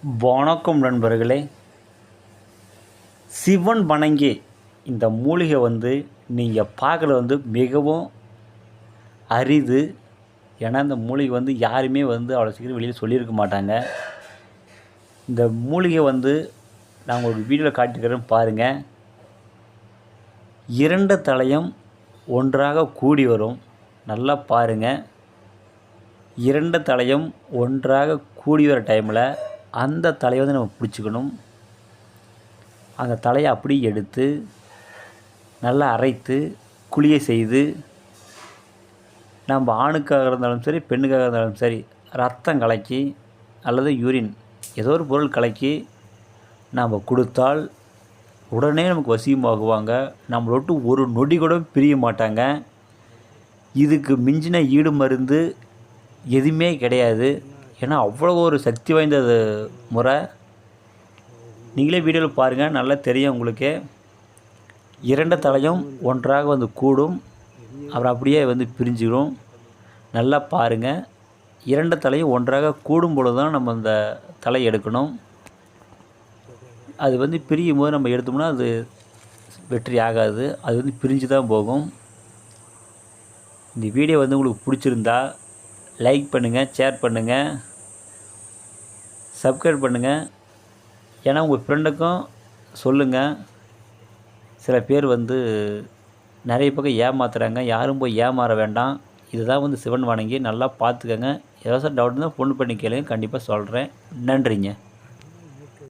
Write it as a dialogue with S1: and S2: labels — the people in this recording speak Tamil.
S1: வணக்கம் நண்பர்களே. சிவன் வணங்கி இந்த மூலிகை நீங்கள் பார்க்குறது மிகவும் அரிது. ஏன்னா இந்த மூலிகை யாருமே அவ்வளோ சீக்கிரம் வெளியில் சொல்லியிருக்க மாட்டாங்க. இந்த மூலிகை நான் உங்களுக்கு வீடியோவில் காட்டிக்கிறேன்னு பாருங்கள். 2 தலையும் ஒன்றாக கூடி வரும். நல்லா பாருங்கள். 2 தலையும் ஒன்றாக கூடி வர டைமில் அந்த தலையை நம்ம பிடிச்சிக்கணும். அந்த தலையை அப்படியே எடுத்து நல்லா அரைத்து குளியை செய்து, நம்ம ஆணுக்காக இருந்தாலும் சரி பெண்ணுக்காக இருந்தாலும் சரி, ரத்தம் கலக்கி அல்லது யூரின் ஏதோ ஒரு பொருள் கலக்கி நாம் கொடுத்தால் உடனே நமக்கு வசியமாகுவாங்க. நம்மளோட்டு ஒரு நொடி கூட பிரிய மாட்டாங்க. இதுக்கு மிஞ்சின ஈடு மருந்து எதுவுமே கிடையாது. ஏன்னா அவ்வளோ ஒரு சக்தி வாய்ந்த முறை. நீங்களே வீடியோவில் பாருங்கள், நல்லா தெரியும் உங்களுக்கு. 2 தலையும் ஒன்றாக கூடும், அப்புறம் அப்படியே பிரிஞ்சிடும். நல்லா பாருங்கள். 2 தலையும் ஒன்றாக கூடும் பொழுது தான் நம்ம அந்த தலை எடுக்கணும். அது பிரியும் போது நம்ம எடுத்தோம்னா அது வெற்றி ஆகாது. அது பிரிஞ்சு தான் போகும். இந்த வீடியோ உங்களுக்கு பிடிச்சிருந்தா லைக் பண்ணுங்கள், ஷேர் பண்ணுங்கள், சப்ஸ்கிரைப் பண்ணுங்கள். ஏன்னா உங்கள் ஃப்ரெண்டுக்கும் சொல்லுங்கள். சில பேர் நிறைய பக்கம் ஏமாத்துறாங்க. யாரும் போய் ஏமாற வேண்டாம். இதுதான் சிவன் வணங்கி நல்லா பார்த்துக்கங்க. ஏதாச்சும் டவுட் இருந்தால் ஃபோன் பண்ணி கேளுங்க, கண்டிப்பாக சொல்கிறேன். நன்றிங்க.